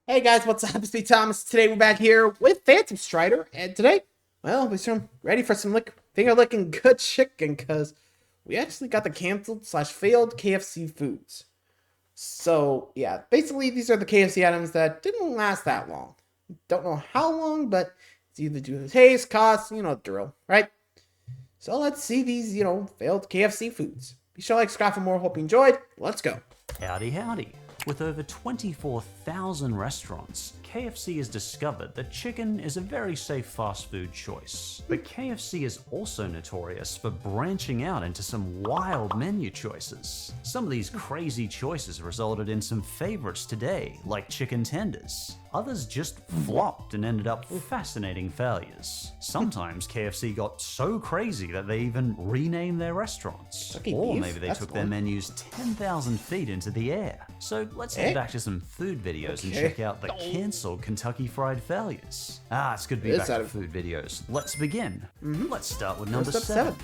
Hey guys, what's up? It's me, Thomas. Today we're back here with PhantomStrider, and today, well, we're ready for some finger-licking good chicken, because we actually got the canceled/failed KFC foods. So, yeah, basically these are the KFC items that didn't last that long. Don't know how long, but it's either due to taste, cost, you know the drill, right? So let's see these, failed KFC foods. Be sure to like, subscribe for more. Hope you enjoyed. Let's go. Howdy howdy. With over 24,000 restaurants, KFC has discovered that chicken is a very safe fast food choice. But KFC is also notorious for branching out into some wild menu choices. Some of these crazy choices resulted in some favorites today, like chicken tenders. Others just flopped and ended up fascinating failures. Sometimes KFC got so crazy that they even renamed their restaurants. Or maybe they took their menus 10,000 feet into the air. So let's head back to some food videos and check out the cancelled Kentucky Fried failures. It's good to be back to food videos. Let's begin. Let's start with number 7.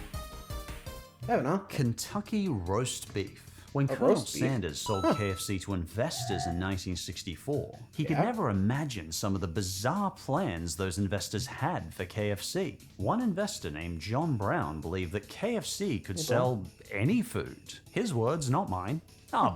Kentucky roast beef. When Colonel Sanders sold KFC to investors in 1964, he could never imagine some of the bizarre plans those investors had for KFC. One investor named John Brown believed that KFC could sell any food. His words, not mine.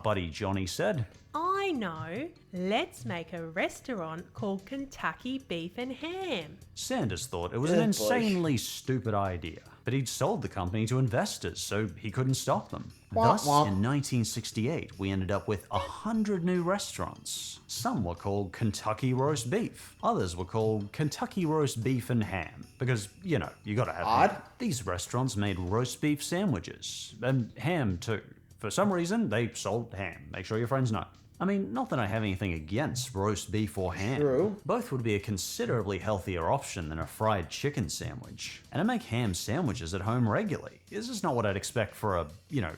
Buddy Johnny said, I know. Let's make a restaurant called Kentucky Beef and Ham. Sanders thought it was an insanely stupid idea, but he'd sold the company to investors, so he couldn't stop them. Thus, in 1968, we ended up with 100 new restaurants. Some were called Kentucky Roast Beef. Others were called Kentucky Roast Beef and Ham, because, you gotta have ham. These restaurants made roast beef sandwiches, and ham too. For some reason, they sold ham. Make sure your friends know. I mean, not that I have anything against roast beef or ham. True. Both would be a considerably healthier option than a fried chicken sandwich. And I make ham sandwiches at home regularly. This is not what I'd expect for a,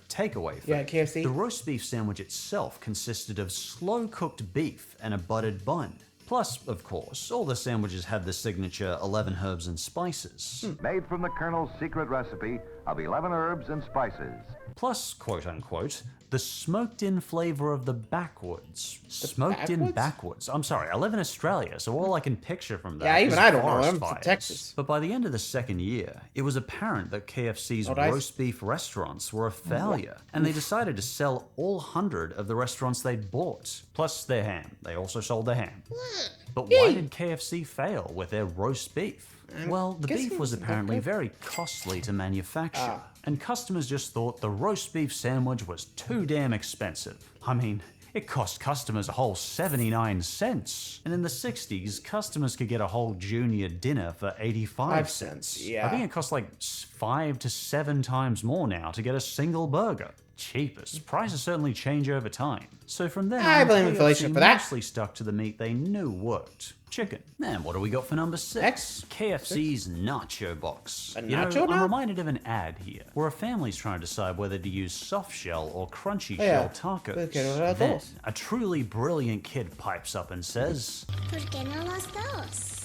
takeaway food. Yeah, KFC. The roast beef sandwich itself consisted of slow-cooked beef and a buttered bun. Plus, of course, all the sandwiches had the signature 11 herbs and spices. Made from the Colonel's secret recipe of 11 herbs and spices. Plus, quote-unquote, the smoked-in flavor of the backwoods. Smoked-in backwoods? I'm sorry, I live in Australia, so all I can picture from that is I don't know. I'm fires. from Texas. But by the end of the second year, it was apparent that KFC's roast beef restaurants were a failure, and they decided to sell all 100 of the restaurants they'd bought, plus their ham. They also sold their ham. But why did KFC fail with their roast beef? Well, the beef was apparently very costly to manufacture, and customers just thought the roast beef sandwich was too damn expensive. I mean, it cost customers a whole 79 cents. And in the 60s, customers could get a whole junior dinner for 85 cents. I think it costs like 5 to 7 times more now to get a single burger. Cheapest. Prices certainly change over time. So from there, I blame inflation for that. Mostly stuck to the meat they knew worked. Chicken. And what do we got for number 6? KFC's Nacho Box. I'm reminded of an ad here, where a family's trying to decide whether to use soft shell or crunchy shell tacos. Then, a truly brilliant kid pipes up and says, ¿Por qué no los dos?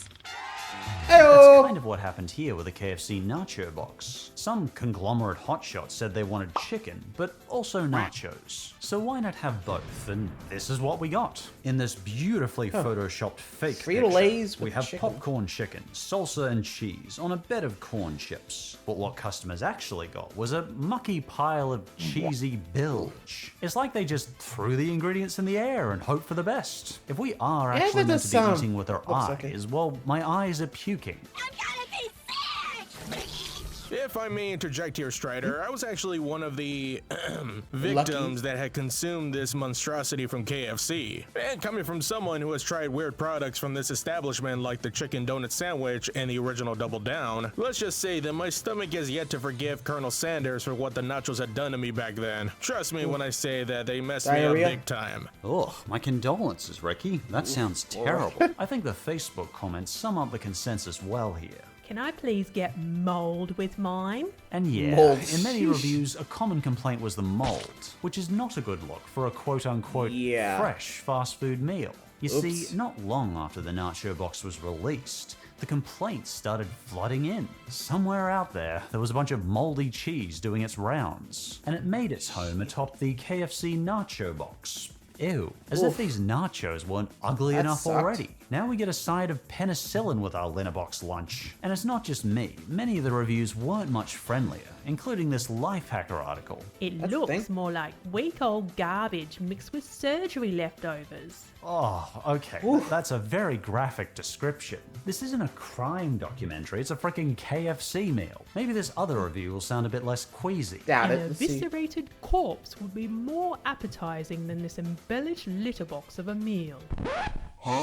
That's kind of what happened here with the KFC Nacho Box. Some conglomerate hotshot said they wanted chicken, but also nachos. So why not have both? And this is what we got. In this beautifully photoshopped fake picture, we have popcorn chicken, salsa and cheese on a bed of corn chips. But what customers actually got was a mucky pile of cheesy bilge. It's like they just threw the ingredients in the air and hoped for the best. If we are actually meant to be eating with our eyes, well, my eyes are puking. I'm gonna be sick! If I may interject here, Strider, I was actually one of the victims that had consumed this monstrosity from KFC. And coming from someone who has tried weird products from this establishment like the chicken donut sandwich and the original Double Down, let's just say that my stomach has yet to forgive Colonel Sanders for what the nachos had done to me back then. Trust me when I say that they messed me up big time. Ugh, my condolences, Ricky. That sounds terrible. I think the Facebook comments sum up the consensus well here. Can I please get mold with mine? And in many reviews, a common complaint was the mold, which is not a good look for a quote-unquote fresh fast food meal. You see, not long after the Nacho Box was released, the complaints started flooding in. Somewhere out there was a bunch of moldy cheese doing its rounds, and it made its home atop the KFC Nacho Box. Ew, as if these nachos weren't ugly That enough sucked. already. Now we get a side of penicillin with our Linnerbox lunch. And it's not just me, many of the reviews weren't much friendlier, including this Lifehacker article. It That's the looks thing. more like week-old garbage mixed with surgery leftovers. Oh, okay, that's a very graphic description. This isn't a crime documentary, it's a freaking KFC meal. Maybe this other review will sound a bit less queasy. Doubt An it. Let's see. eviscerated corpse would be more appetizing than this embellished litter box of a meal.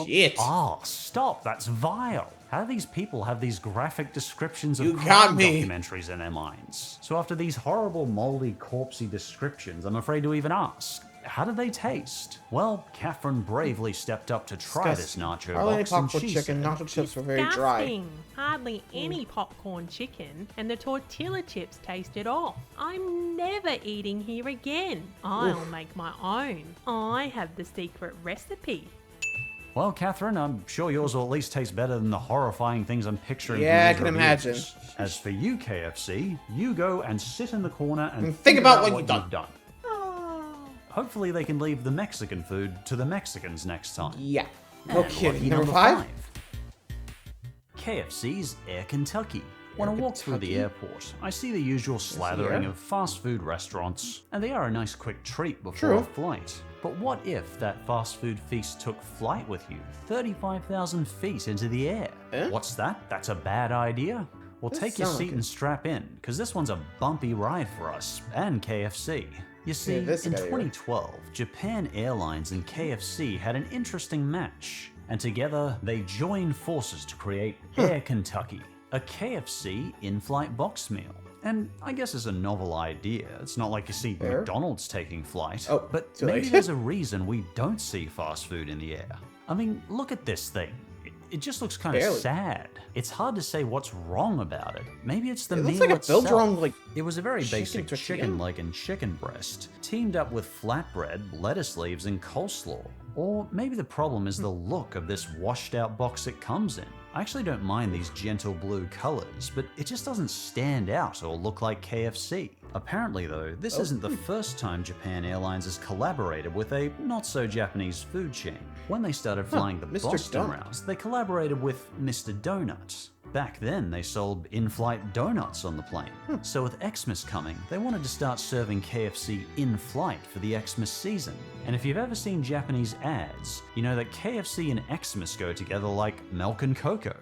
Shit. Oh, stop, that's vile. How do these people have these graphic descriptions of You got crime me. documentaries in their minds? So after these horrible, moldy, corpsey descriptions, I'm afraid to even ask. How did they taste? Well, Catherine bravely stepped up to try this nacho Hardly any box, and popcorn she chicken. said, Nacho chips were very dry. Disgusting. Hardly any popcorn chicken, and the tortilla chips tasted off. I'm never eating here again. I'll make my own. I have the secret recipe. Well, Catherine, I'm sure yours will at least taste better than the horrifying things I'm picturing. from Yeah, I these can reviews. imagine. As for you, KFC, you go and sit in the corner and think about what you've you've done. Hopefully they can leave the Mexican food to the Mexicans next time. Yeah. No And kidding. lucky Number 5? KFC's Air Kentucky. When I walk through the Kentucky? airport, I see the usual slathering Air? of fast food restaurants, and they are a nice quick treat before True. a flight. But what if that fast food feast took flight with you 35,000 feet into the air? Eh? What's that? That's a bad idea? Well, Does take your sound seat like and strap in, because this one's a bumpy ride for us and KFC. You see, this in guy here. 2012, Japan Airlines and KFC had an interesting match, and together they joined forces to create Air Kentucky, a KFC in-flight box meal. And I guess it's a novel idea. It's not like you see Air? McDonald's taking flight. Oh, but too maybe late. there's a reason we don't see fast food in the air. I mean, look at this thing. It just looks kind of Barely. sad. It's hard to say what's wrong about it. Maybe it's the It meal looks like a itself. build wrong, like, It was a very chicken basic tortilla? chicken leg and chicken breast, teamed up with flatbread, lettuce leaves, and coleslaw. Or maybe the problem is the look of this washed out box it comes in. I actually don't mind these gentle blue colors, but it just doesn't stand out or look like KFC. Apparently though, this isn't the first time Japan Airlines has collaborated with a not-so-Japanese food chain. When they started flying the Mr. Boston Donut. routes, they collaborated with Mr. Donut. Back then, they sold in-flight donuts on the plane. So with Xmas coming, they wanted to start serving KFC in-flight for the Xmas season. And if you've ever seen Japanese ads, you know that KFC and Xmas go together like milk and cocoa.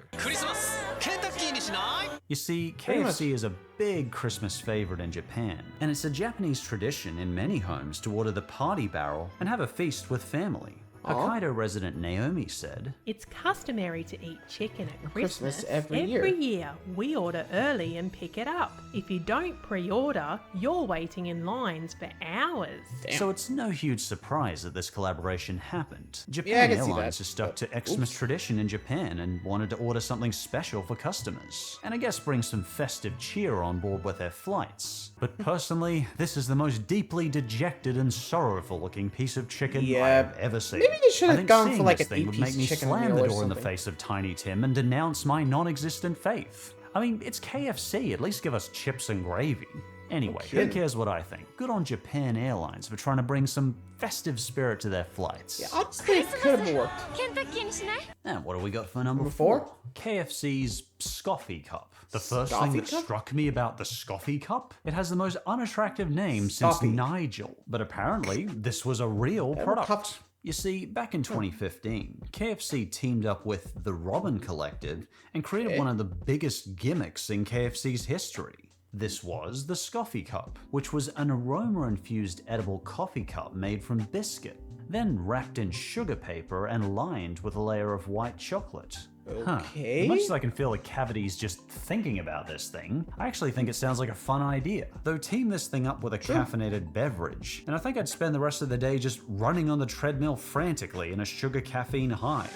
You see, KFC is a big Christmas favorite in Japan, and it's a Japanese tradition in many homes to order the party barrel and have a feast with family. Hokkaido resident Naomi said, It's customary to eat chicken at Christmas Christmas every year. year. We order early and pick it up. If you don't pre-order, you're waiting in lines for hours. So it's no huge surprise that this collaboration happened. Yeah, I Japan can see Airlines that, has stuck to but- Xmas tradition in Japan and wanted to order something special for customers, and I guess bring some festive cheer on board with their flights. But personally, this is the most deeply dejected and sorrowful looking piece of chicken Yeah, I've ever seen. maybe they should I have think gone seeing for, like, this an thing would make 8-piece me chicken slam meal the or door in the something. face of Tiny Tim and denounce my non-existent faith. I mean, it's KFC, at least give us chips and gravy. Anyway, who kidding. cares what I think? Good on Japan Airlines for trying to bring some festive spirit to their flights. Yeah, honestly, it could have worked. ケンタッキーにしない？ And what do we got for number Number 4? four? KFC's Scoffy Cup. The first Scoffy thing that Cup? struck me about the Scoffy Cup, it has the most unattractive name since Scoffy. Nigel. But apparently, this was a real Yeah, product. cup. You see, back in 2015, KFC teamed up with the Robin Collective and created one of the biggest gimmicks in KFC's history. This was the Scoffy Cup, which was an aroma-infused edible coffee cup made from biscuit, then wrapped in sugar paper and lined with a layer of white chocolate. Okay. As much as I can feel the cavities just thinking about this thing, I actually think it sounds like a fun idea. Though team this thing up with a caffeinated beverage, and I think I'd spend the rest of the day just running on the treadmill frantically in a sugar caffeine high.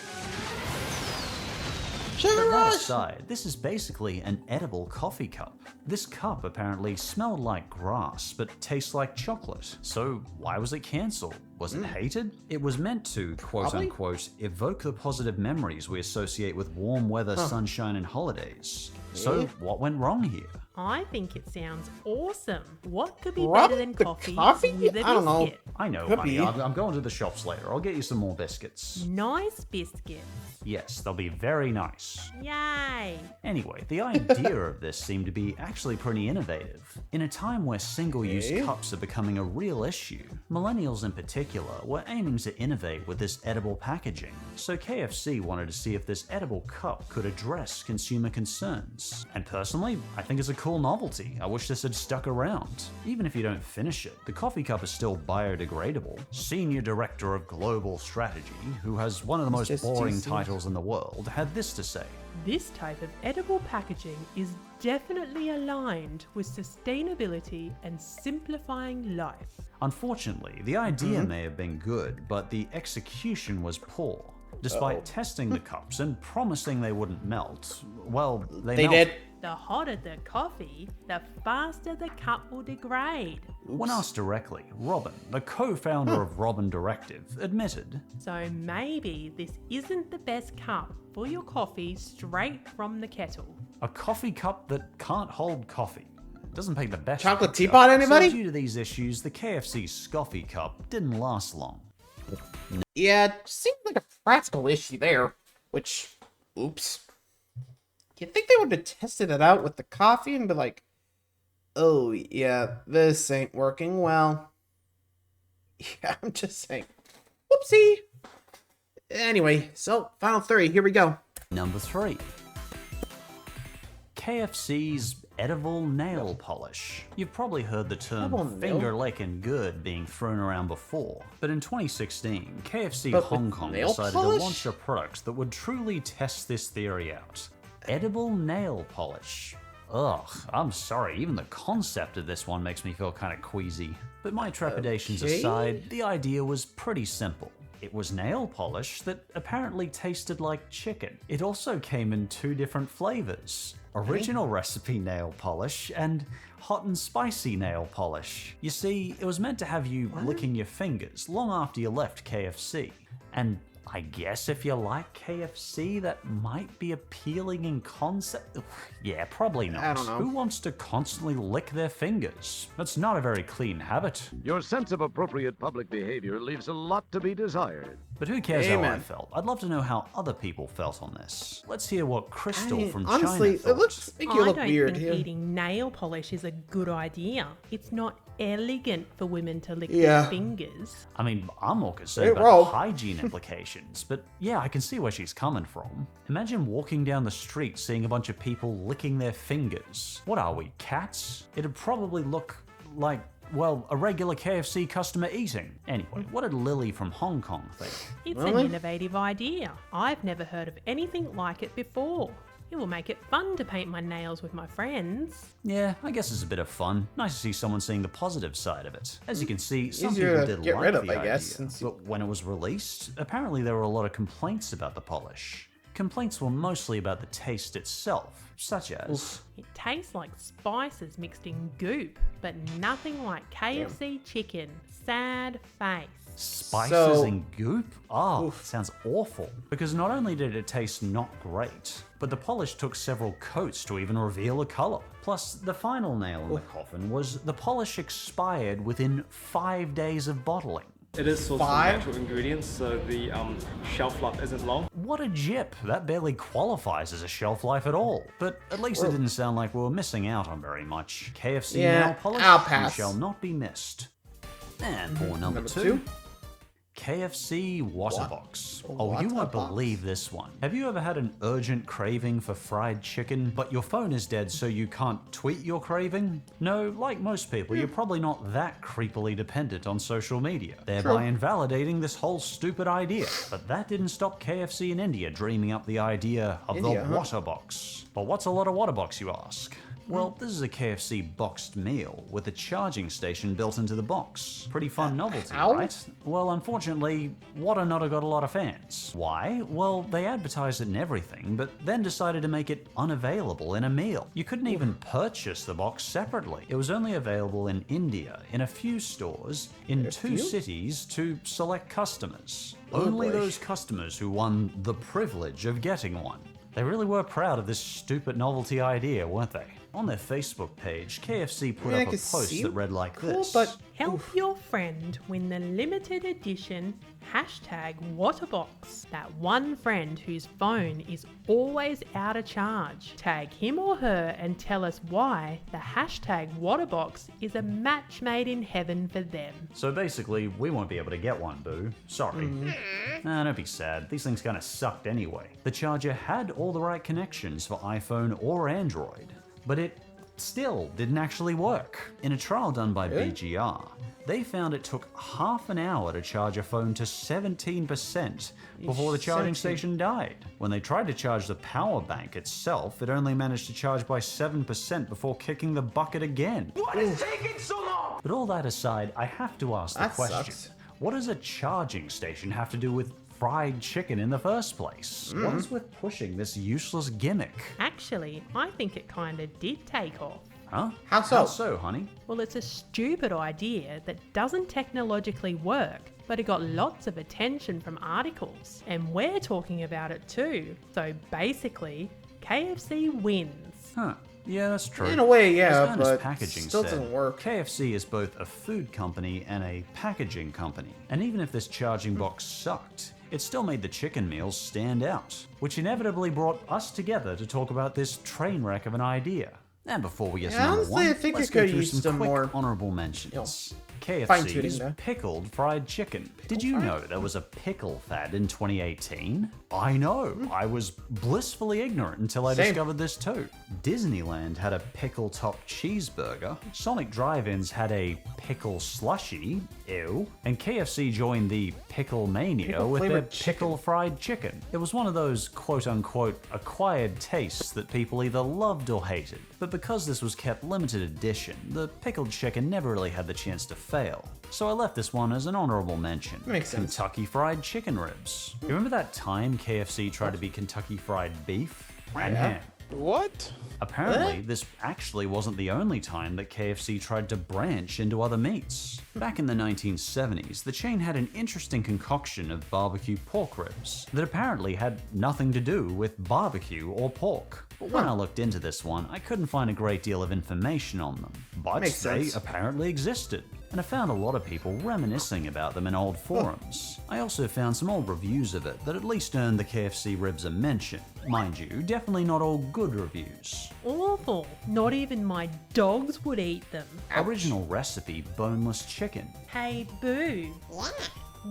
Sugar That rush! aside, this is basically an edible coffee cup. This cup apparently smelled like grass, but tastes like chocolate. So why was it cancelled? Was it hated? It was meant to, quote Probably. unquote, evoke the positive memories we associate with warm weather, sunshine, and holidays. So, Yeah. what went wrong here? I think it sounds awesome. What could be What? better than The coffee, coffee? with a I don't know. biscuit? I know, Could honey. be. I'm going to the shops later. I'll get you some more biscuits. Nice biscuits. Yes, they'll be very nice. Yay. Anyway, the idea of this seemed to be actually pretty innovative. In a time where single-use Okay. cups are becoming a real issue, millennials in particular were aiming to innovate with this edible packaging. So KFC wanted to see if this edible cup could address consumer concerns. And personally, I think it's a cool novelty. I wish this had stuck around. Even if you don't finish it, the coffee cup is still biodegradable. Senior Director of Global Strategy, who has one of the most Just boring juicy. titles in the world, had this to say. This type of edible packaging is definitely aligned with sustainability and simplifying life. Unfortunately, the idea may have been good, but the execution was poor. Despite testing the cups and promising they wouldn't melt, well, they They melted. did. The hotter the coffee, the faster the cup will degrade. When asked directly, Robin, the co-founder of Robin Directive, admitted, So maybe this isn't the best cup for your coffee straight from the kettle. a coffee cup that can't hold coffee. Doesn't make the best Chocolate picture. teapot, anybody? So due to these issues, the KFC Scoffy Cup didn't last long. Yeah, it seemed like a practical issue there. Which, oops. You think they would have tested it out with the coffee and be like, oh, yeah, this ain't working well. Yeah, I'm just saying. Whoopsie. Anyway, so final three. Here we go. Number 3. KFC's edible nail polish. You've probably heard the term Edible nail? finger-licking good being thrown around before, but in 2016, KFC But with Hong Kong nail decided polish? to launch a product that would truly test this theory out. Edible nail polish. Ugh, I'm sorry, even the concept of this one makes me feel kind of queasy. But my trepidations Okay. aside, the idea was pretty simple. It was nail polish that apparently tasted like chicken. It also came in 2 different flavors. Original recipe nail polish and hot and spicy nail polish. You see, it was meant to have you licking your fingers long after you left KFC. And I guess if you like KFC, that might be appealing in concept. Yeah, probably not. I don't know. Who wants to constantly lick their fingers? That's not a very clean habit. Your sense of appropriate public behavior leaves a lot to be desired. But who cares how I Amen. felt? I'd love to know how other people felt on this. Let's hear what Crystal from honestly, China thought. it looks make you I look don't weird think here. eating nail polish is a good idea. It's not elegant for women to lick Yeah. their fingers. I mean, I'm more concerned Hey, about Rob. the hygiene implications, but yeah, I can see where she's coming from. Imagine walking down the street seeing a bunch of people licking their fingers. What are we, cats? It'd probably look like, well, a regular KFC customer eating. Anyway, what did Lily from Hong Kong think? It's Really? an innovative idea. I've never heard of anything like it before. It will make it fun to paint my nails with my friends. Yeah, I guess it's a bit of fun. Nice to see someone seeing the positive side of it. As you can see, some Easier people to did get like rid of, the I idea, guess, since you- but when it was released, apparently there were a lot of complaints about the polish. Complaints were mostly about the taste itself, such as... It tastes like spices mixed in goop, but nothing like KFC chicken. Sad face. Spices So- and goop? Oh, sounds awful. Because not only did it taste not great, but the polish took several coats to even reveal a color. Plus, the final nail in the coffin was the polish expired within 5 days of bottling. It is sourced from 5? natural ingredients, so the shelf life isn't long. What a jip! That barely qualifies as a shelf life at all. But at least it didn't sound like we were missing out on very much. KFC Yeah, nail polish I'll you pass. shall not be missed. And for number Number 2, two? KFC water box. A Oh, you water won't box? believe this one. Have you ever had an urgent craving for fried chicken, but your phone is dead so you can't tweet your craving? No, like most people, you're probably not that creepily dependent on social media, thereby invalidating this whole stupid idea. But that didn't stop KFC in India dreaming up the idea of India, the huh? water box. But what's a lot of water box, you ask? Well, this is a KFC boxed meal with a charging station built into the box. Pretty fun novelty, how? right? Well, unfortunately, Whatanutter got a lot of fans. Why? Well, they advertised it and everything, but then decided to make it unavailable in a meal. You couldn't even purchase the box separately. It was only available in India, in a few stores, in 2 cities to select customers. Only those customers who won the privilege of getting one. They really were proud of this stupid novelty idea, weren't they? On their Facebook page, KFC put up a post that read like this. But Help your friend win the limited edition #Waterbox. That one friend whose phone is always out of charge. Tag him or her and tell us why the #Waterbox is a match made in heaven for them. So basically, we won't be able to get one, boo. Sorry. Nah, don't be sad. These things kinda sucked anyway. The charger had all the right connections for iPhone or Android, but it still didn't actually work. In a trial done by BGR, they found it took half an hour to charge a phone to 17% before the charging station died. When they tried to charge the power bank itself, it only managed to charge by 7% before kicking the bucket again. What is taking so long? But all that aside, I have to ask the That question. sucks. What does a charging station have to do with fried chicken in the first place? What is with pushing this useless gimmick? Actually, I think it kinda did take off. Huh? How so? How so, honey? Well, it's a stupid idea that doesn't technologically work, but it got lots of attention from articles. And we're talking about it too. So basically, KFC wins. Huh. Yeah, that's true. in a way, As yeah, Ernest but Packaging still said, doesn't work. KFC is both a food company and a packaging company. And even if this charging box sucked, it still made the chicken meals stand out, which inevitably brought us together to talk about this train wreck of an idea. And before we get to Yeah, number honestly, one, I think let's it go could through use some some quick more, honorable mentions. fine-tuning KFC's there. pickled fried chicken. Did you know there was a pickle fad in 2018? I know. I was blissfully ignorant until I Same. discovered this too. Disneyland had a pickle top cheeseburger. Sonic Drive-Ins had a pickle slushy. Ew. And KFC joined the pickle mania with their Pickle-flavored chicken. pickle fried chicken. It was one of those quote-unquote acquired tastes that people either loved or hated. But because this was kept limited edition, the pickled chicken never really had the chance to fail. So I left this one as an honorable mention. Makes sense. Kentucky Fried Chicken Ribs. You remember that time KFC tried to be Kentucky Fried Beef and ham? What? Apparently, this actually wasn't the only time that KFC tried to branch into other meats. Back in the 1970s, the chain had an interesting concoction of barbecue pork ribs that apparently had nothing to do with barbecue or pork. But when I looked into this one, I couldn't find a great deal of information on them. But Makes they sense. apparently existed, and I found a lot of people reminiscing about them in old forums. I also found some old reviews of it that at least earned the KFC ribs a mention. Mind you, definitely not all good reviews. Awful. Not even my dogs would eat them. Original recipe boneless chicken. Hey, boo.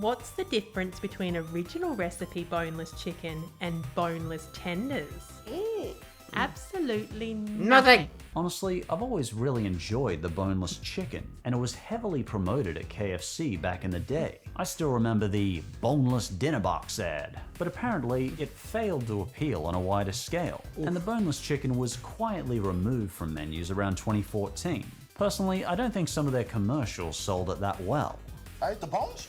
What's the difference between original recipe boneless chicken and boneless tenders? Absolutely nothing. Honestly, I've always really enjoyed the boneless chicken, and it was heavily promoted at KFC back in the day. I still remember the boneless dinner box ad, but apparently it failed to appeal on a wider scale, and the boneless chicken was quietly removed from menus around 2014. Personally, I don't think some of their commercials sold it that well. I ate the bones?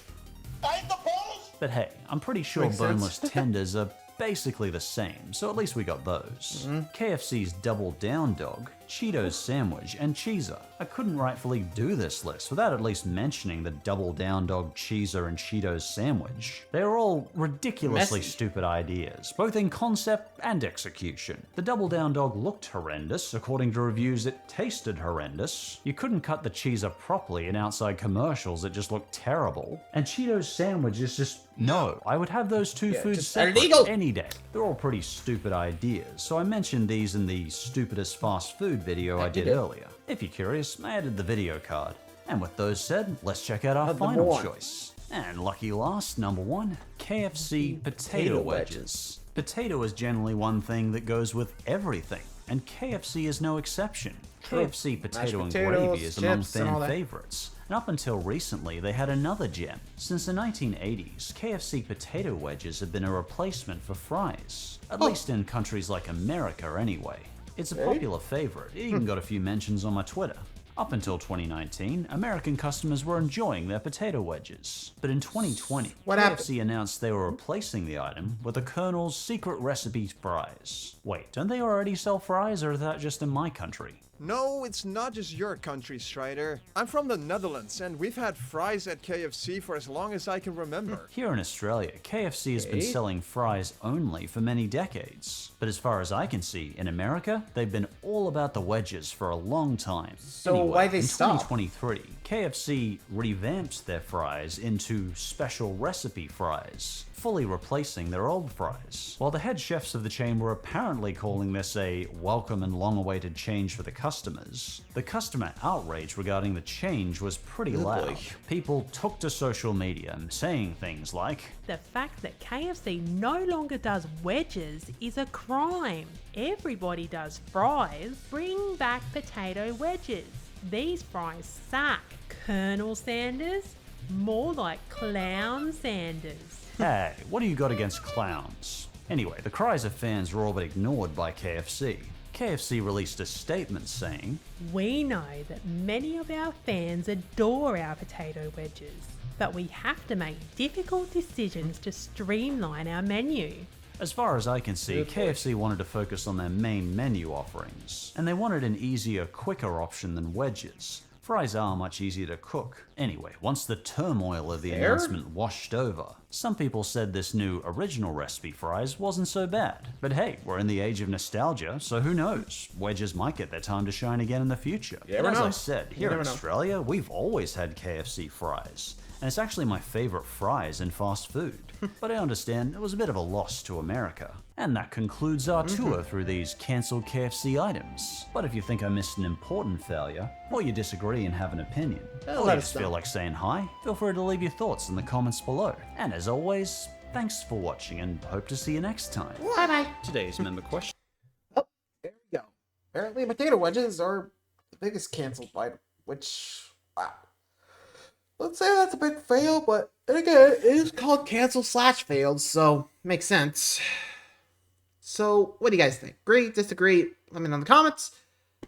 I ate the bones? But hey, I'm pretty sure Makes sense. boneless tenders are basically the same, so at least we got those. KFC's Double Down Dog, Cheetos Sandwich, and Cheezer. I couldn't rightfully do this list without at least mentioning the Double Down Dog, Cheezer, and Cheetos Sandwich. They are all ridiculously Messy. stupid ideas, both in concept and execution. The Double Down Dog looked horrendous. According to reviews, it tasted horrendous. You couldn't cut the Cheezer properly in outside commercials, it just looked terrible. And Cheetos Sandwich is just no. I would have those two foods just separate illegal. any day. They're all pretty stupid ideas, so I mentioned these in the stupidest fast food video I did earlier. If you're curious, I added the video card. And with those said, let's check out our Number final one. choice. And lucky last, number one, KFC potato wedges. Potato is generally one thing that goes with everything, and KFC is no exception. KFC potato and potatoes, gravy is among chips, and all fan that. favorites. And up until recently, they had another gem. Since the 1980s, KFC potato wedges have been a replacement for fries. At least in countries like America, anyway. It's a popular favorite. It even got a few mentions on my Twitter. Up until 2019, American customers were enjoying their potato wedges. But in 2020, What KFC announced they were replacing the item with a Colonel's secret recipe fries. Wait, don't they already sell fries, or is that just in my country? No, it's not just your country, Strider. I'm from the Netherlands, and we've had fries at KFC for as long as I can remember. Here in Australia, KFC has been selling fries only for many decades. But as far as I can see, in America, they've been all about the wedges for a long time. So why they in stop? 2023, KFC revamped their fries into special recipe fries, fully replacing their old fries. While the head chefs of the chain were apparently calling this a welcome and long-awaited change for the customers, the customer outrage regarding the change was pretty loud. People took to social media saying things like, The fact that KFC no longer does wedges is a crime. Everybody does fries. Bring back potato wedges. These fries suck. Colonel Sanders? More like Clown Sanders. hey, what do you got against clowns? Anyway, the cries of fans were all but ignored by KFC. KFC released a statement saying, We know that many of our fans adore our potato wedges, but we have to make difficult decisions to streamline our menu. As far as I can see, KFC wanted to focus on their main menu offerings, and they wanted an easier, quicker option than wedges. Fries are much easier to cook. Anyway, once the turmoil of the announcement washed over, some people said this new original recipe fries wasn't so bad. But hey, we're in the age of nostalgia, so who knows? Wedges might get their time to shine again in the future. But as I said, here in Australia, we've always had KFC fries. And it's actually my favorite fries in fast food. But I understand it was a bit of a loss to America. And that concludes our tour through these cancelled KFC items. But if you think I missed an important failure, or you disagree and have an opinion, or you just feel like saying hi, feel free to leave your thoughts in the comments below. And as always, thanks for watching and hope to see you next time. Bye-bye. Today's member question. Oh, there we go. Apparently potato wedges are the biggest canceled item, which, wow. Let's say that's a big fail, but then again, it is called cancel/failed, so makes sense. So, what do you guys think? Agree, disagree? Let me know in the comments.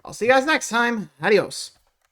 I'll see you guys next time. Adios.